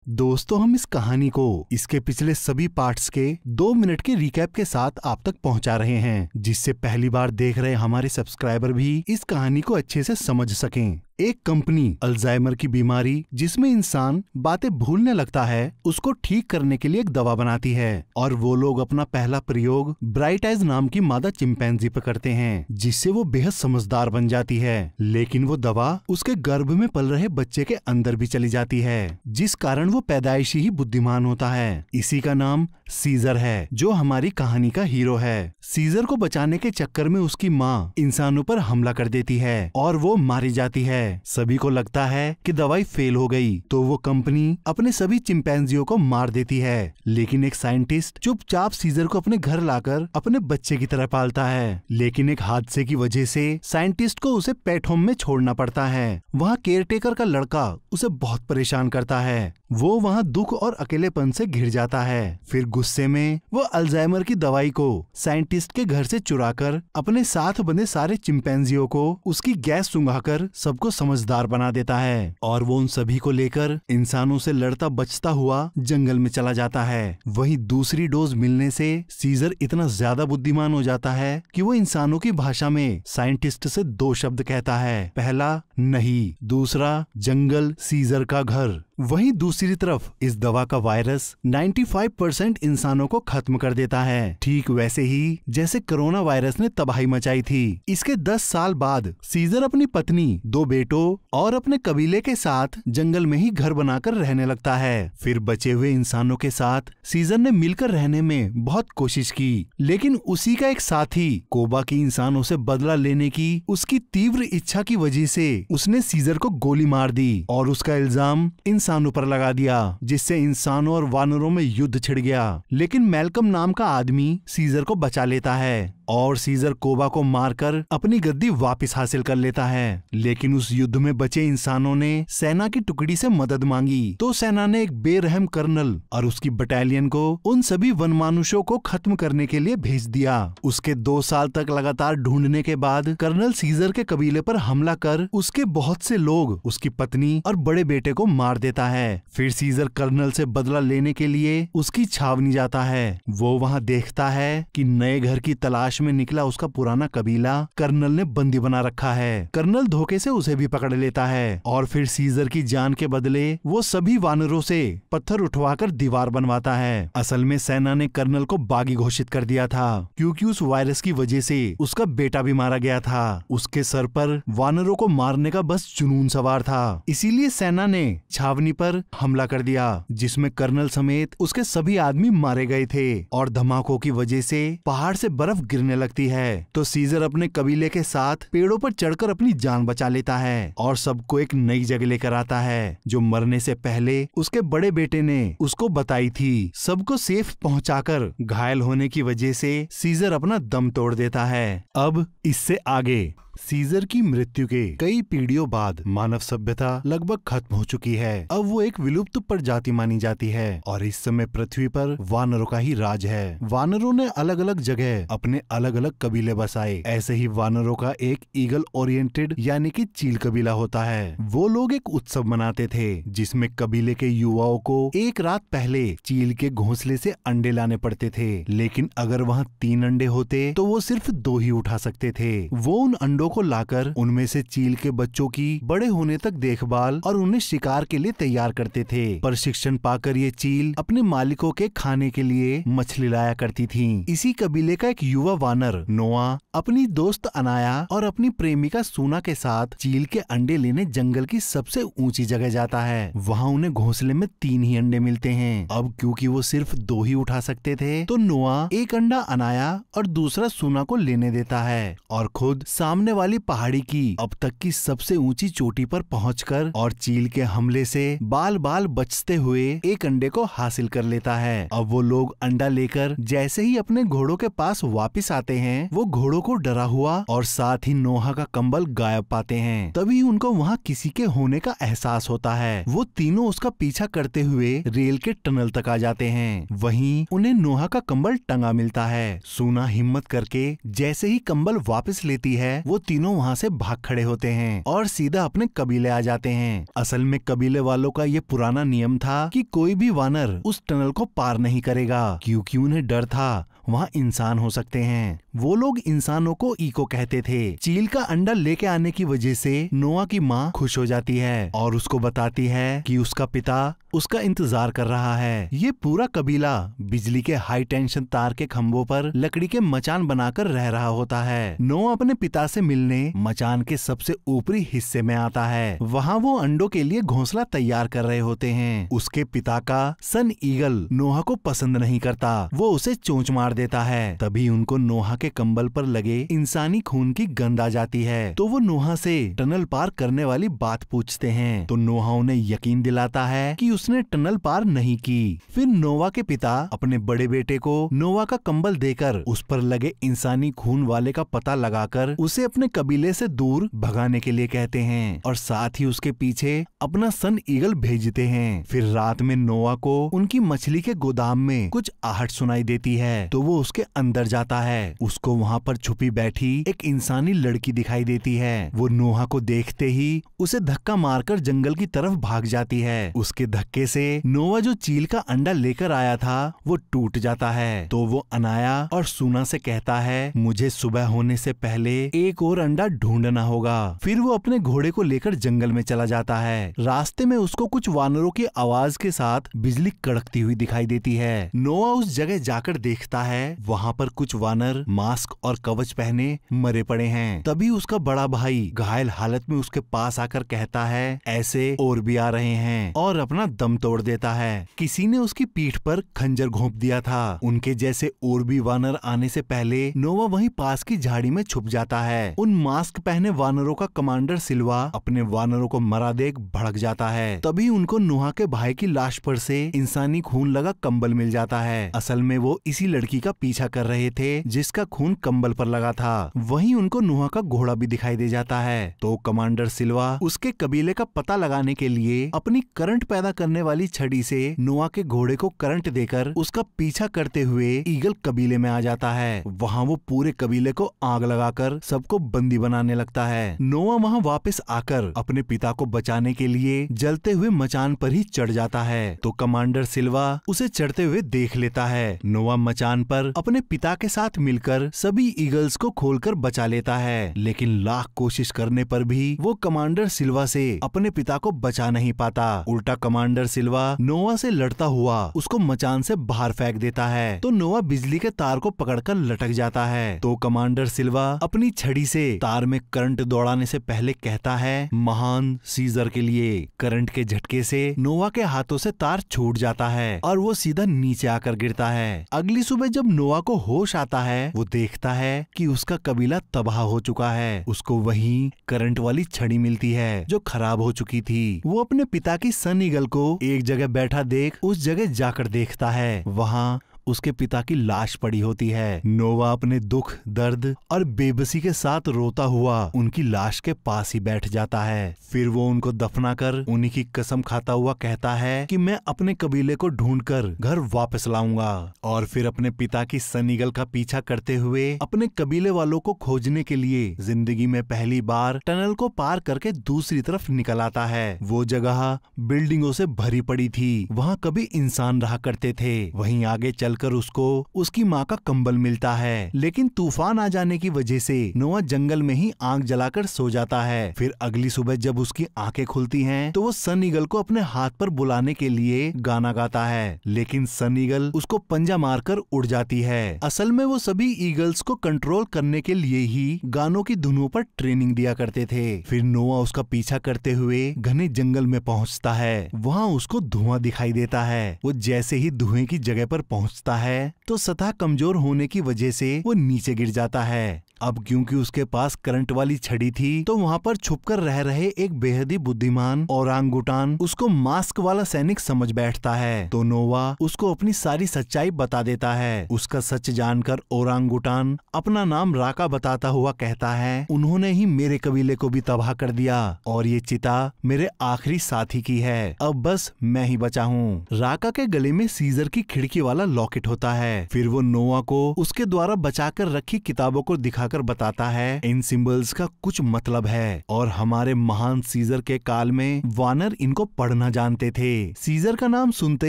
दोस्तों, हम इस कहानी को इसके पिछले सभी पार्ट्स के 2 मिनट के रिकैप के साथ आप तक पहुंचा रहे हैं, जिससे पहली बार देख रहे हमारे सब्सक्राइबर भी इस कहानी को अच्छे से समझ सकें। एक कंपनी अल्जाइमर की बीमारी, जिसमें इंसान बातें भूलने लगता है, उसको ठीक करने के लिए एक दवा बनाती है और वो लोग अपना पहला प्रयोग ब्राइट आइज नाम की मादा चिंपैंजी पे करते हैं, जिससे वो बेहद समझदार बन जाती है। लेकिन वो दवा उसके गर्भ में पल रहे बच्चे के अंदर भी चली जाती है, जिस कारण वो पैदाइशी ही बुद्धिमान होता है। इसी का नाम सीजर है, जो हमारी कहानी का हीरो है। सीजर को बचाने के चक्कर में उसकी माँ इंसानों पर हमला कर देती है और वो मारी जाती है। सभी को लगता है कि दवाई फेल हो गई, तो वो कंपनी अपने सभी चिंपैंजियों को मार देती है। लेकिन एक साइंटिस्ट चुपचाप सीजर को अपने घर लाकर अपने बच्चे की तरह पालता है। लेकिन एक हादसे की वजह से साइंटिस्ट को उसे पेट होम में छोड़ना पड़ता है। वहाँ केयरटेकर का लड़का उसे बहुत परेशान करता है। वो वहाँ दुख और अकेलेपन से घिर जाता है। फिर गुस्से में वो अल्जाइमर की दवाई को साइंटिस्ट के घर से चुराकर अपने साथ बंधे सारे चिंपैंजियों को उसकी गैस सुंघाकर सबको समझदार बना देता है और वो उन सभी को लेकर इंसानों से लड़ता बचता हुआ जंगल में चला जाता है। वहीं दूसरी डोज मिलने से सीजर इतना ज्यादा बुद्धिमान हो जाता है कि वो इंसानों की भाषा में साइंटिस्ट से 2 शब्द कहता है, पहला नहीं, दूसरा जंगल सीजर का घर। वहीं दूसरी तरफ इस दवा का वायरस 95% इंसानों को खत्म कर देता है, ठीक वैसे ही जैसे कोरोना वायरस ने तबाही मचाई थी। इसके 10 साल बाद सीजर अपनी पत्नी, 2 बेटों और अपने कबीले के साथ जंगल में ही घर बनाकर रहने लगता है। फिर बचे हुए इंसानों के साथ सीजर ने मिलकर रहने में बहुत कोशिश की, लेकिन उसी का एक साथी कोबा की इंसानों से बदला लेने की उसकी तीव्र इच्छा की वजह से उसने सीजर को गोली मार दी और उसका इल्जाम इंसानों पर लगा दिया, जिससे इंसानों और वानरों में युद्ध छिड़ गया। लेकिन मैल्कम नाम का आदमी सीजर को बचा लेता है और सीजर कोबा को मारकर अपनी गद्दी वापस हासिल कर लेता है। लेकिन उस युद्ध में बचे इंसानों ने सेना की टुकड़ी से मदद मांगी, तो सेना ने एक बेरहम कर्नल और उसकी बटालियन को उन सभी वनमानुषों को खत्म करने के लिए भेज दिया। उसके 2 साल तक लगातार ढूंढने के बाद कर्नल सीजर के कबीले पर हमला कर उसके बहुत से लोग, उसकी पत्नी और बड़े बेटे को मार देता है। फिर सीजर कर्नल से बदला लेने के लिए उसकी छावनी जाता है। वो वहाँ देखता है कि नए घर की तलाश में निकला उसका पुराना कबीला कर्नल ने बंदी बना रखा है। कर्नल धोखे से उसे भी पकड़ लेता है और फिर सीजर की जान के बदले वो सभी वानरों से पत्थर उठवाकर दीवार बनवाता है। असल में सेना ने कर्नल को बागी घोषित कर दिया था, क्योंकि उस वायरस की वजह से उसका बेटा भी मारा गया था। उसके सर पर वानरों को मारने का बस जुनून सवार था, इसीलिए सेना ने छावनी पर हमला कर दिया, जिसमें कर्नल समेत उसके सभी आदमी मारे गए थे। और धमाकों की वजह से पहाड़ से बर्फ गिरने लगती है, तो सीजर अपने कबीले के साथ पेड़ों पर चढ़कर अपनी जान बचा लेता है और सबको एक नई जगह लेकर आता है, जो मरने से पहले उसके बड़े बेटे ने उसको बताई थी। सबको सेफ पहुंचाकर घायल होने की वजह से सीजर अपना दम तोड़ देता है। अब इससे आगे सीजर की मृत्यु के कई पीढ़ियों बाद मानव सभ्यता लगभग खत्म हो चुकी है। अब वो एक विलुप्त प्रजाति मानी जाती है और इस समय पृथ्वी पर वानरों का ही राज है। वानरों ने अलग अलग जगह अपने अलग अलग कबीले बसाए। ऐसे ही वानरों का एक ईगल ओरिएंटेड यानी कि चील कबीला होता है। वो लोग एक उत्सव मनाते थे, जिसमें कबीले के युवाओं को एक रात पहले चील के घोंसले से अंडे लाने पड़ते थे। लेकिन अगर वहाँ 3 अंडे होते तो वो सिर्फ 2 ही उठा सकते थे। वो उन अंडों को लाकर उनमें से चील के बच्चों की बड़े होने तक देखभाल और उन्हें शिकार के लिए तैयार करते थे। प्रशिक्षण पाकर ये चील अपने मालिकों के खाने के लिए मछली लाया करती थीं। इसी कबीले का एक युवा वानर नोआ अपनी दोस्त अनाया और अपनी प्रेमिका सूना के साथ चील के अंडे लेने जंगल की सबसे ऊंची जगह जाता है। वहाँ उन्हें घोंसले में 3 ही अंडे मिलते हैं। अब क्योंकि वो सिर्फ 2 ही उठा सकते थे, तो नोआ एक अंडा अनाया और दूसरा सूना को लेने देता है और खुद सामने वाली पहाड़ी की अब तक की सबसे ऊंची चोटी पर पहुंचकर और चील के हमले से बाल बाल बचते हुए एक अंडे को हासिल कर लेता है। अब वो लोग अंडा लेकर जैसे ही अपने घोड़ों के पास वापस आते हैं, वो घोड़ों को डरा हुआ और साथ ही नोहा का कंबल गायब पाते हैं। तभी उनको वहाँ किसी के होने का एहसास होता है। वो तीनों उसका पीछा करते हुए रेल के टनल तक आ जाते हैं। वहीं उन्हें नोहा का कंबल टंगा मिलता है। सूना हिम्मत करके जैसे ही कंबल वापस लेती है, वो तीनों वहाँ से भाग खड़े होते हैं और सीधा अपने कबीले आ जाते हैं। असल में कबीले वालों का ये पुराना नियम था कि कोई भी वानर उस टनल को पार नहीं करेगा, क्योंकि उन्हें डर था वहाँ इंसान हो सकते हैं। वो लोग इंसानों को इको कहते थे। चील का अंडा लेके आने की वजह से नोआ की माँ खुश हो जाती है और उसको बताती है कि उसका पिता उसका इंतजार कर रहा है। ये पूरा कबीला बिजली के हाई टेंशन तार के खंभों पर लकड़ी के मचान बनाकर रह रहा होता है। नोआ अपने पिता से मिलने मचान के सबसे ऊपरी हिस्से में आता है। वहाँ वो अंडों के लिए घोंसला तैयार कर रहे होते हैं। उसके पिता का सन ईगल नोहा को पसंद नहीं करता, वो उसे चोंच मार देता है। तभी उनको नोहा के कंबल पर लगे इंसानी खून की गंध आ जाती है, तो वो नोहा से टनल पार करने वाली बात पूछते हैं। तो नोहा उन्हें यकीन दिलाता है कि उसने टनल पार नहीं की। फिर नोवा के पिता अपने बड़े बेटे को नोवा का कंबल देकर उस पर लगे इंसानी खून वाले का पता लगाकर उसे अपने कबीले से दूर भगाने के लिए कहते हैं और साथ ही उसके पीछे अपना सन ईगल भेजते हैं। फिर रात में नोवा को उनकी मछली के गोदाम में कुछ आहट सुनाई देती है, तो वो उसके अंदर जाता है। उसको वहाँ पर छुपी बैठी एक इंसानी लड़की दिखाई देती है। वो नोहा को देखते ही उसे धक्का मारकर जंगल की तरफ भाग जाती है। उसके धक्के से नोवा जो चील का अंडा लेकर आया था वो टूट जाता है। तो वो अनाया और सूना से कहता है, मुझे सुबह होने से पहले एक और अंडा ढूंढना होगा। फिर वो अपने घोड़े को लेकर जंगल में चला जाता है। रास्ते में उसको कुछ वानरों की आवाज के साथ बिजली कड़कती हुई दिखाई देती है। नोवा उस जगह जाकर देखता है, वहाँ पर कुछ वानर मास्क और कवच पहने मरे पड़े हैं। तभी उसका बड़ा भाई घायल हालत में उसके पास आकर कहता है, ऐसे और भी आ रहे हैं, और अपना दम तोड़ देता है। किसी ने उसकी पीठ पर खंजर घोंप दिया था। उनके जैसे और भी वानर आने से पहले नोवा वहीं पास की झाड़ी में छुप जाता है। उन मास्क पहने वानरों का कमांडर सिल्वा अपने वानरों को मरा देख भड़क जाता है। तभी उनको नोहा के भाई की लाश पर से इंसानी खून लगा कंबल मिल जाता है। असल में वो इसी लड़की का पीछा कर रहे थे जिसका खून कंबल पर लगा था। वहीं उनको नोहा का घोड़ा भी दिखाई दे जाता है। तो कमांडर सिल्वा उसके कबीले का पता लगाने के लिए अपनी करंट पैदा करने वाली छड़ी से नोआ के घोड़े को करंट देकर उसका पीछा करते हुए ईगल कबीले में आ जाता है। वहाँ वो पूरे कबीले को आग लगाकर सबको बंदी बनाने लगता है। नोआ वहाँ वापस आकर अपने पिता को बचाने के लिए जलते हुए मचान पर ही चढ़ जाता है। तो कमांडर सिल्वा उसे चढ़ते हुए देख लेता है। नोआ मचान पर अपने पिता के साथ मिलकर सभी ईगल्स को खोलकर बचा लेता है, लेकिन लाख कोशिश करने पर भी वो कमांडर सिल्वा से अपने पिता को बचा नहीं पाता। उल्टा कमांडर सिल्वा नोआ से लड़ता हुआ उसको मचान से बाहर फेंक देता है। तो नोआ बिजली के तार को पकड़कर लटक जाता है। तो कमांडर सिल्वा अपनी छड़ी से तार में करंट दौड़ाने से पहले कहता है, महान सीजर के लिए। करंट के झटके से नोआ के हाथों से तार छूट जाता है और वो सीधा नीचे आकर गिरता है। अगली सुबह जब नोआ को होश आता है, वो देखता है कि उसका कबीला तबाह हो चुका है। उसको वहीं करंट वाली छड़ी मिलती है जो खराब हो चुकी थी। वो अपने पिता की सन ईगल को एक जगह बैठा देख उस जगह जाकर देखता है। वहाँ उसके पिता की लाश पड़ी होती है। नोवा अपने दुख, दर्द और बेबसी के साथ रोता हुआ उनकी लाश के पास ही बैठ जाता है। फिर वो उनको दफनाकर उन्हीं की कसम खाता हुआ कहता है कि मैं अपने कबीले को ढूंढकर घर वापस लाऊंगा। और फिर अपने पिता की सन ईगल का पीछा करते हुए अपने कबीले वालों को खोजने के लिए जिंदगी में पहली बार टनल को पार करके दूसरी तरफ निकल आता है। वो जगह बिल्डिंगों से भरी पड़ी थी, वहाँ कभी इंसान रहा करते थे। वहीं आगे चल कर उसको उसकी माँ का कंबल मिलता है, लेकिन तूफान आ जाने की वजह से नोआ जंगल में ही आग जलाकर सो जाता है। फिर अगली सुबह जब उसकी आंखें खुलती हैं, तो वो सन ईगल को अपने हाथ पर बुलाने के लिए गाना गाता है, लेकिन सन ईगल उसको पंजा मारकर उड़ जाती है। असल में वो सभी ईगल्स को कंट्रोल करने के लिए ही गानों की धुनों पर ट्रेनिंग दिया करते थे। फिर नोआ उसका पीछा करते हुए घने जंगल में पहुँचता है। वहाँ उसको धुआं दिखाई देता है। वो जैसे ही धुएं की जगह पर पहुँचता है तो सतह कमजोर होने की वजह से वो नीचे गिर जाता है। अब क्योंकि उसके पास करंट वाली छड़ी थी, तो वहाँ पर छुपकर रह रहे एक बेहद ही बुद्धिमान ओरांगुटान उसको मास्क वाला सैनिक समझ बैठता है। तो नोवा उसको अपनी सारी सच्चाई बता देता है। उसका सच जानकर ओरांगुटान अपना नाम राका बताता हुआ कहता है, उन्होंने ही मेरे कबीले को भी तबाह कर दिया और ये चिता मेरे आखिरी साथी की है। अब बस मैं ही बचा हूँ। राका के गले में सीजर की खिड़की वाला लॉकेट होता है। फिर वो नोवा को उसके द्वारा बचाकर रखी किताबों को दिखा दिखाकर बताता है इन सिंबल्स का कुछ मतलब है और हमारे महान सीजर के काल में वानर इनको पढ़ना जानते थे। सीजर का नाम सुनते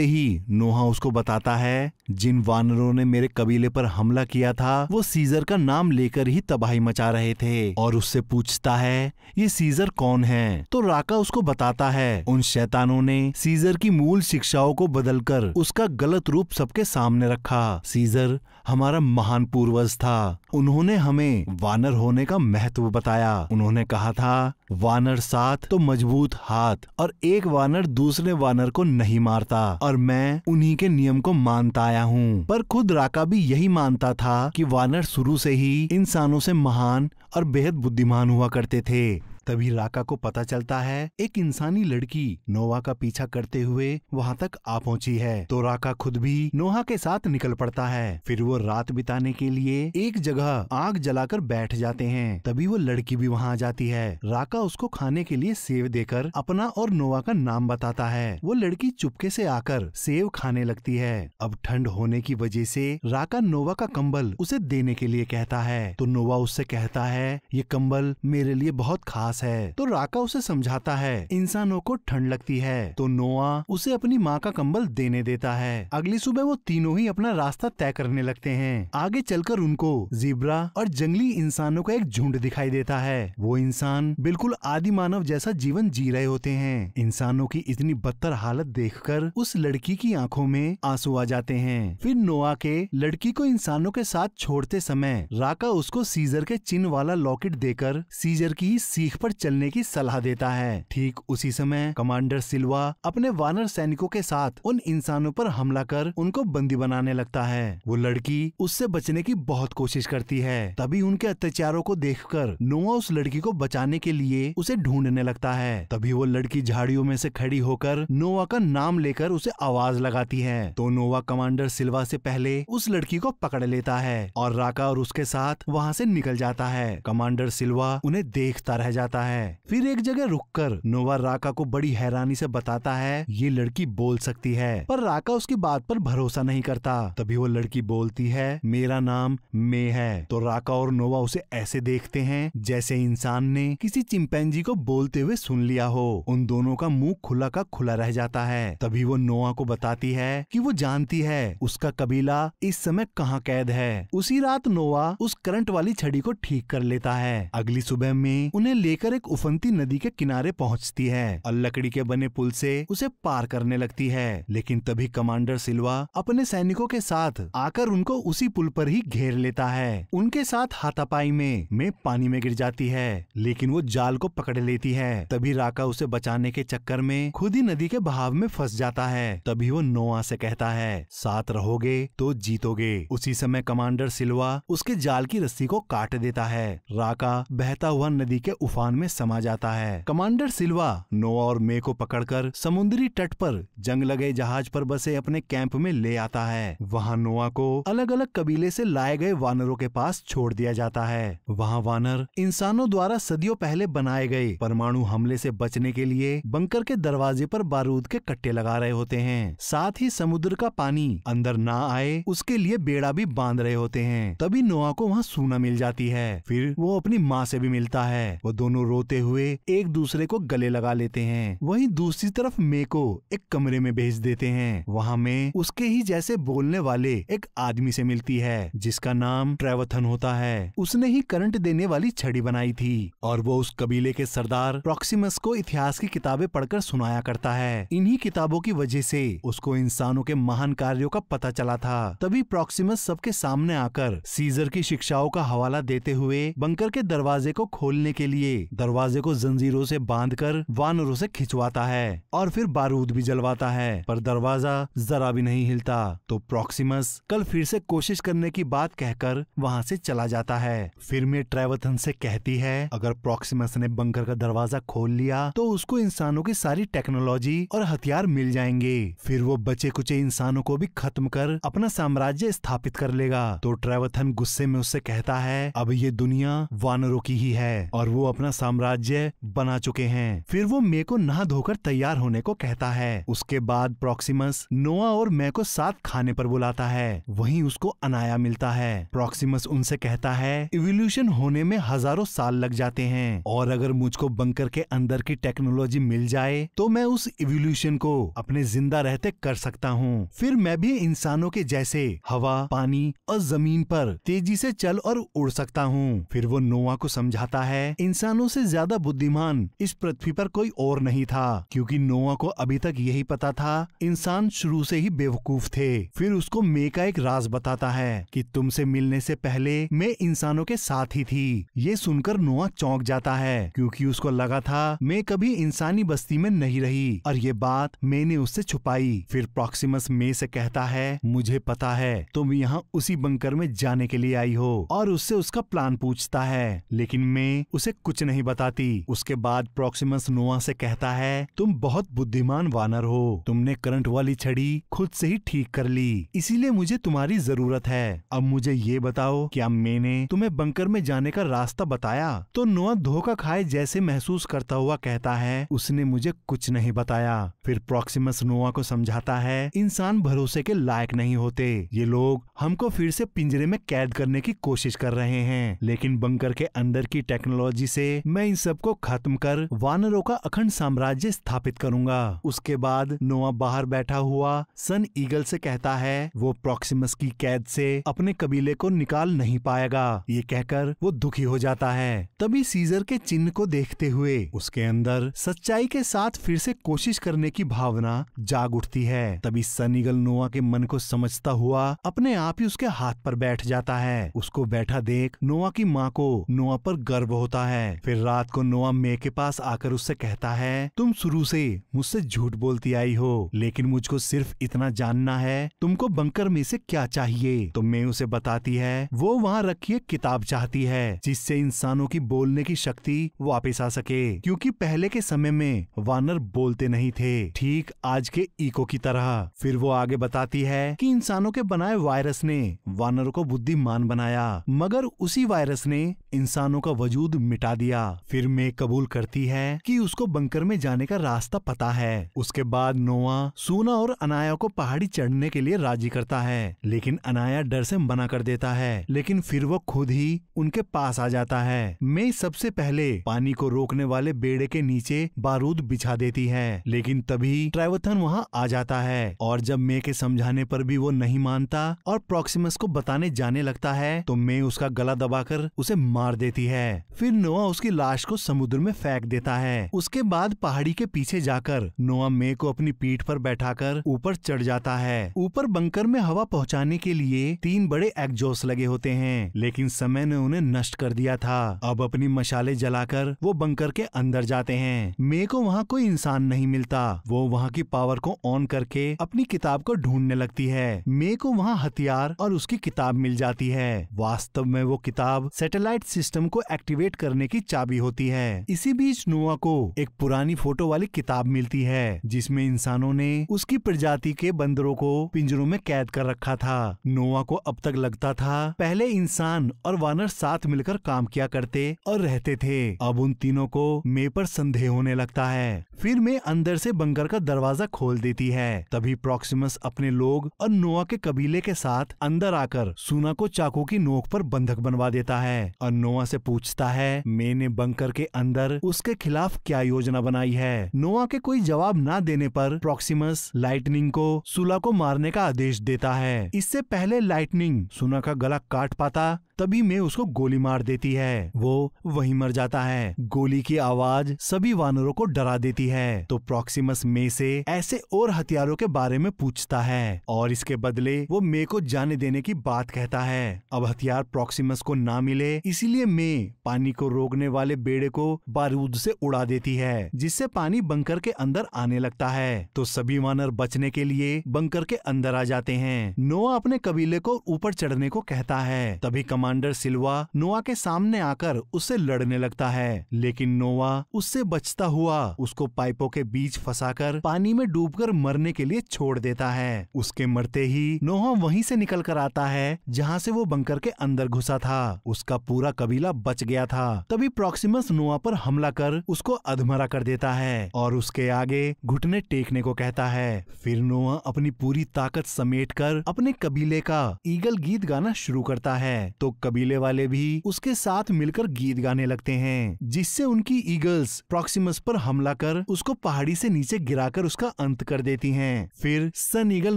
ही नोहा उसको बताता है जिन वानरों ने मेरे कबीले पर हमला किया था वो सीजर का नाम लेकर ही तबाही मचा रहे थे और उससे पूछता है ये सीजर कौन है। तो राका उसको बताता है उन शैतानों ने सीजर की मूल शिक्षाओं को बदलकर उसका गलत रूप सबके सामने रखा। सीजर हमारा महान पूर्वज था, उन्होंने हमें वानर होने का महत्व बताया। उन्होंने कहा था वानर साथ तो मजबूत हाथ और एक वानर दूसरे वानर को नहीं मारता और मैं उन्हीं के नियम को मानता आया हूँ। पर खुद राका भी यही मानता था कि वानर शुरू से ही इंसानों से महान और बेहद बुद्धिमान हुआ करते थे। तभी राका को पता चलता है एक इंसानी लड़की नोवा का पीछा करते हुए वहाँ तक आ पहुँची है। तो राका खुद भी नोहा के साथ निकल पड़ता है। फिर वो रात बिताने के लिए एक जगह आग जलाकर बैठ जाते हैं। तभी वो लड़की भी वहाँ आ जाती है। राका उसको खाने के लिए सेव देकर अपना और नोवा का नाम बताता है। वो लड़की चुपके से आकर सेव खाने लगती है। अब ठंड होने की वजह से राका नोवा का कंबल उसे देने के लिए कहता है। तो नोवा उससे कहता है ये कंबल मेरे लिए बहुत खास है। तो राका उसे समझाता है इंसानों को ठंड लगती है। तो नोआ उसे अपनी माँ का कंबल देने देता है। अगली सुबह वो तीनों ही अपना रास्ता तय करने लगते हैं। आगे चलकर उनको ज़ेब्रा और जंगली इंसानों का एक झुंड दिखाई देता है। वो इंसान बिल्कुल आदि मानव जैसा जीवन जी रहे होते हैं। इंसानों की इतनी बदतर हालत देखकर उस लड़की की आंखों में आंसू आ जाते हैं। फिर नोआ के लड़की को इंसानों के साथ छोड़ते समय राका उसको सीजर के चिन्ह वाला लॉकेट देकर सीजर की ही सीख पर चलने की सलाह देता है। ठीक उसी समय कमांडर सिल्वा अपने वानर सैनिकों के साथ उन इंसानों पर हमला कर उनको बंदी बनाने लगता है। वो लड़की उससे बचने की बहुत कोशिश करती है। तभी उनके अत्याचारों को देखकर नोआ उस लड़की को बचाने के लिए उसे ढूंढने लगता है। तभी वो लड़की झाड़ियों में से खड़ी होकर नोआ का नाम लेकर उसे आवाज लगाती है। तो नोआ कमांडर सिल्वा से पहले उस लड़की को पकड़ लेता है और राका और उसके साथ वहाँ से निकल जाता है। कमांडर सिल्वा उन्हें देखता रह जाता है। फिर एक जगह रुककर नोवा राका को बड़ी हैरानी से बताता है ये लड़की बोल सकती है। पर राका उसकी बात पर भरोसा नहीं करता। तभी वो लड़की बोलती है मेरा नाम मे है। तो राका और नोवा उसे ऐसे देखते हैं जैसे इंसान ने किसी चिंपैंजी को बोलते हुए सुन लिया हो। उन दोनों का मुंह खुला का खुला रह जाता है। तभी वो नोआ को बताती है कि वो जानती है उसका कबीला इस समय कहाँ कैद है। उसी रात नोआ उस करंट वाली छड़ी को ठीक कर लेता है। अगली सुबह में उन्हें लेकर एक उफनती नदी के किनारे पहुंचती है और लकड़ी के बने पुल से उसे पार करने लगती है। लेकिन तभी कमांडर सिल्वा अपने सैनिकों के साथ आकर उनको उसी पुल पर ही घेर लेता है। उनके साथ हाथापाई में पानी में गिर जाती है, लेकिन वो जाल को पकड़ लेती है। तभी राका उसे बचाने के चक्कर में खुद ही नदी के बहाव में फंस जाता है। तभी वो नोआ से कहता है साथ रहोगे तो जीतोगे। उसी समय कमांडर सिल्वा उसके जाल की रस्सी को काट देता है। राका बहता हुआ नदी के उफान में समा जाता है। कमांडर सिल्वा नोआ और मे को पकड़कर समुद्री तट पर जंग लगे जहाज पर बसे अपने कैंप में ले आता है। वहाँ नोआ को अलग अलग कबीले से लाए गए वानरों के पास छोड़ दिया जाता है। वहाँ वानर इंसानों द्वारा सदियों पहले बनाए गए परमाणु हमले से बचने के लिए बंकर के दरवाजे पर बारूद के कट्टे लगा रहे होते हैं। साथ ही समुद्र का पानी अंदर ना आए उसके लिए बेड़ा भी बांध रहे होते हैं। तभी नोआ को वहाँ सूना मिल जाती है। फिर वो अपनी माँ से भी मिलता है। वो दोनों रोते हुए एक दूसरे को गले लगा लेते हैं। वहीं दूसरी तरफ मे को एक कमरे में भेज देते हैं। वहाँ में उसके ही जैसे बोलने वाले एक आदमी से मिलती है जिसका नाम ट्रेवथन होता है। उसने ही करंट देने वाली छड़ी बनाई थी और वो उस कबीले के सरदार प्रॉक्सिमस को इतिहास की किताबें पढ़कर सुनाया करता है। इन्हीं किताबों की वजह से उसको इंसानों के महान कार्यों का पता चला था। तभी प्रॉक्सिमस सबके सामने आकर सीजर की शिक्षाओं का हवाला देते हुए बंकर के दरवाजे को खोलने के लिए दरवाजे को जंजीरों से बांधकर वानरों से खिंचवाता है और फिर बारूद भी जलवाता है, पर दरवाजा जरा भी नहीं हिलता। तो प्रॉक्सिमस कल फिर से कोशिश करने की बात कहकर वहाँ से चला जाता है। फिर मैं ट्रेवथन से कहती है अगर प्रॉक्सिमस ने बंकर का दरवाजा खोल लिया तो उसको इंसानों की सारी टेक्नोलॉजी और हथियार मिल जाएंगे। फिर वो बचे कुचे इंसानों को भी खत्म कर अपना साम्राज्य स्थापित कर लेगा। तो ट्रेवथन गुस्से में उससे कहता है अब ये दुनिया वानरों की ही है और वो अपना साम्राज्य बना चुके हैं। फिर वो मे को नहा धोकर तैयार होने को कहता है। उसके बाद प्रॉक्सिमस नोआ और मे को साथ खाने पर बुलाता है। वहीं उसको अनाया मिलता है। प्रॉक्सिमस उनसे कहता है इवोल्यूशन होने में हजारों साल लग जाते हैं और अगर मुझको बंकर के अंदर की टेक्नोलॉजी मिल जाए तो मैं उस इवोल्यूशन को अपने जिंदा रहते कर सकता हूँ। फिर मैं भी इंसानों के जैसे हवा, पानी और जमीन पर तेजी से चल और उड़ सकता हूँ। फिर वो नोआ को समझाता है इंसानों से ज्यादा बुद्धिमान इस पृथ्वी पर कोई और नहीं था, क्योंकि नोआ को अभी तक यही पता था इंसान शुरू से ही बेवकूफ थे। फिर उसको मे का एक राज बताता है कि तुमसे मिलने से पहले मैं इंसानों के साथ ही थी। ये सुनकर नोआ चौंक जाता है, क्योंकि उसको लगा था मैं कभी इंसानी बस्ती में नहीं रही और ये बात मैंने उससे छुपाई। फिर प्रॉक्सिमस मे से कहता है मुझे पता है तुम यहाँ उसी बंकर में जाने के लिए आई हो, और उससे उसका प्लान पूछता है, लेकिन मैं उसे कुछ नहीं बताती। उसके बाद प्रॉक्सिमस नोआ से कहता है तुम बहुत बुद्धिमान वानर हो, तुमने करंट वाली छड़ी खुद से ही ठीक कर ली, इसीलिए मुझे तुम्हारी जरूरत है। अब मुझे ये बताओ क्या मैंने तुम्हें बंकर में जाने का रास्ता बताया? तो नोआ धोखा खाए जैसे महसूस करता हुआ कहता है उसने मुझे कुछ नहीं बताया। फिर प्रॉक्सिमस नोआ को समझाता है इंसान भरोसे के लायक नहीं होते, ये लोग हमको फिर से पिंजरे में कैद करने की कोशिश कर रहे हैं, लेकिन बंकर के अंदर की टेक्नोलॉजी से मैं इन सबको खत्म कर वानरों का अखंड साम्राज्य स्थापित करूंगा। उसके बाद नोआ बाहर बैठा हुआ सन ईगल से कहता है वो प्रॉक्सिमस की कैद से अपने कबीले को निकाल नहीं पाएगा। ये कहकर वो दुखी हो जाता है। तभी सीजर के चिन्ह को देखते हुए उसके अंदर सच्चाई के साथ फिर से कोशिश करने की भावना जाग उठती है। तभी सन ईगल नोआ के मन को समझता हुआ अपने आप ही उसके हाथ पर बैठ जाता है। उसको बैठा देख नोआ की माँ को नोआ पर गर्व होता है। फिर रात को नोआ मे के पास आकर उससे कहता है तुम शुरू से मुझसे झूठ बोलती आई हो, लेकिन मुझको सिर्फ इतना जानना है तुमको बंकर में से क्या चाहिए। तो मे उसे बताती है वो वहाँ रखी एक किताब चाहती है जिससे इंसानों की बोलने की शक्ति वापस आ सके, क्योंकि पहले के समय में वानर बोलते नहीं थे, ठीक आज के इको की तरह। फिर वो आगे बताती है कि इंसानों के बनाए वायरस ने वानरों को बुद्धिमान बनाया, मगर उसी वायरस ने इंसानों का वजूद मिटा दिया। फिर मे कबूल करती है कि उसको बंकर में जाने का रास्ता पता है। उसके बाद नोआ सूना और अनाया को पहाड़ी चढ़ने के लिए राजी करता है, लेकिन अनाया डर से मना कर देता है। लेकिन फिर वो खुद ही उनके पास आ जाता है। मे सबसे पहले पानी को रोकने वाले बेड़े के नीचे बारूद बिछा देती है, लेकिन तभी ट्राइवथन वहाँ आ जाता है, और जब मे के समझाने पर भी वो नहीं मानता और प्रॉक्सिमस को बताने जाने लगता है तो मे उसका गला दबाकर उसे मार देती है। फिर नोआ उसकी लाश को समुद्र में फेंक देता है। उसके बाद पहाड़ी के पीछे जाकर नोआ मे को अपनी पीठ पर बैठाकर ऊपर चढ़ जाता है। ऊपर बंकर में हवा पहुंचाने के लिए 3 बड़े एग्जॉस्ट लगे होते हैं, लेकिन समय ने उन्हें नष्ट कर दिया था। अब अपनी मशाले जलाकर वो बंकर के अंदर जाते हैं। मे को वहाँ कोई इंसान नहीं मिलता। वो वहाँ की पावर को ऑन करके अपनी किताब को ढूंढने लगती है। मे को वहाँ हथियार और उसकी किताब मिल जाती है। वास्तव में वो किताब सैटेलाइट सिस्टम को एक्टिवेट करने की चाबी होती है। इसी बीच नोआ को एक पुरानी फोटो वाली किताब मिलती है, जिसमें इंसानों ने उसकी प्रजाति के बंदरों को पिंजरों में कैद कर रखा था। नोआ को अब तक लगता था पहले इंसान और वानर साथ मिलकर काम किया करते और रहते थे। अब उन तीनों को मे पर संदेह होने लगता है। फिर मे अंदर से बंकर का दरवाजा खोल देती है। तभी प्रॉक्सिमस अपने लोग और नोआ के कबीले के साथ अंदर आकर सूना को चाकू की नोक पर बंधक बनवा देता है और नोआ से पूछता है मे ने बंकर के अंदर उसके खिलाफ क्या योजना बनाई है। नोआ के कोई जवाब ना देने पर प्रॉक्सिमस लाइटनिंग को सुला को मारने का आदेश देता है। इससे पहले लाइटनिंग सुना का गला काट पाता तभी मे उसको गोली मार देती है। वो वहीं मर जाता है। गोली की आवाज सभी वानरों को डरा देती है। तो प्रॉक्सिमस मे से ऐसे और हथियारों के बारे में पूछता है और इसके बदले वो मे को जाने देने की बात कहता है। अब हथियार प्रॉक्सिमस को ना मिले, इसीलिए मे पानी को रोकने वाले बेड़े को बारूद से उड़ा देती है, जिससे पानी बंकर के अंदर आने लगता है। तो सभी वानर बचने के लिए बंकर के अंदर आ जाते हैं। नोआ अपने कबीले को ऊपर चढ़ने को कहता है। तभी कमांडर कमांडर सिल्वा नोआ के सामने आकर उससे लड़ने लगता है, लेकिन नोआ उससे बचता हुआ उसको पाइपों के बीच फंसाकर पानी में डूबकर मरने के लिए छोड़ देता है। उसके मरते ही नोआ वहीं से निकल कर आता है जहाँ से वो बंकर के अंदर घुसा था। उसका पूरा कबीला बच गया था। तभी प्रॉक्सिमस नोआ पर हमला कर उसको अधमरा कर देता है और उसके आगे घुटने टेकने को कहता है। फिर नोआ अपनी पूरी ताकत समेटकर अपने कबीले का ईगल गीत गाना शुरू करता है, तो कबीले वाले भी उसके साथ मिलकर गीत गाने लगते हैं, जिससे उनकी ईगल्स प्रॉक्सिमस पर हमला कर उसको पहाड़ी से नीचे गिराकर उसका अंत कर देती हैं। फिर सन ईगल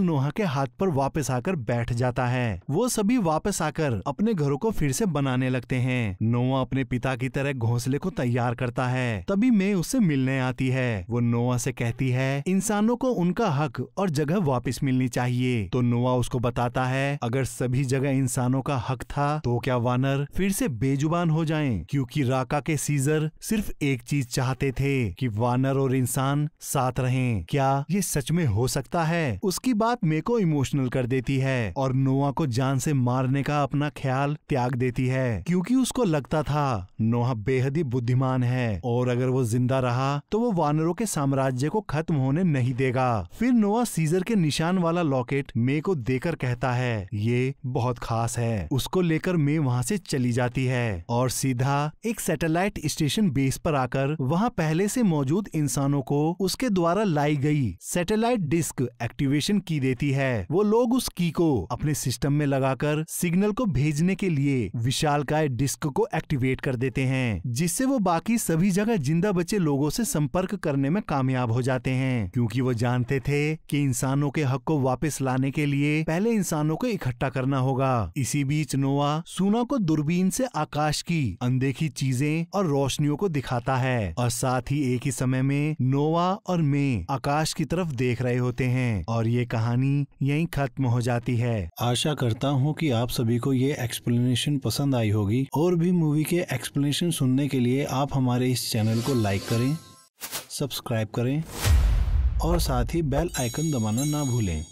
नोआ के हाथ पर वापस आकर बैठ जाता है। वो सभी वापस आकर अपने घरों को फिर से बनाने लगते हैं। नोआ अपने पिता की तरह घोंसले को तैयार करता है। तभी मैं उससे मिलने आती है। वो नोआ से कहती है इंसानों को उनका हक और जगह वापस मिलनी चाहिए। तो नोआ उसको बताता है अगर सभी जगह इंसानों का हक था तो क्या वानर फिर से बेजुबान हो जाएं? क्योंकि राका के सीजर सिर्फ एक चीज चाहते थे कि वानर और इंसान साथ रहें। क्या ये सच में हो सकता है? उसकी बात मे को इमोशनल कर देती है और नोआ को जान से मारने का अपना ख्याल त्याग देती है, क्योंकि उसको लगता था नोआ बेहद ही बुद्धिमान है और अगर वो जिंदा रहा तो वो वानरों के साम्राज्य को खत्म होने नहीं देगा। फिर नोआ सीजर के निशान वाला लॉकेट मे को देकर कहता है ये बहुत खास है। उसको लेकर मे वहाँ से चली जाती है और सीधा एक सैटेलाइट स्टेशन बेस पर आकर वहाँ पहले से मौजूद इंसानों को उसके द्वारा लाई गई सैटेलाइट डिस्क एक्टिवेशन की देती है। वो लोग उस की को अपने सिस्टम में लगाकर सिग्नल को भेजने के लिए विशालकाय डिस्क को एक्टिवेट कर देते हैं, जिससे वो बाकी सभी जगह जिंदा बचे लोगों से संपर्क करने में कामयाब हो जाते हैं, क्योंकि वो जानते थे कि इंसानों के हक को वापस लाने के लिए पहले इंसानों को इकट्ठा करना होगा। इसी बीच नोआ सूना को दूरबीन से आकाश की अनदेखी चीजें और रोशनियों को दिखाता है और साथ ही एक ही समय में नोआ और मैं आकाश की तरफ देख रहे होते हैं और ये कहानी यहीं खत्म हो जाती है। आशा करता हूँ कि आप सभी को ये एक्सप्लेनेशन पसंद आई होगी। और भी मूवी के एक्सप्लेनेशन सुनने के लिए आप हमारे इस चैनल को लाइक करें, सब्सक्राइब करें और साथ ही बेल आइकन दबाना ना भूलें।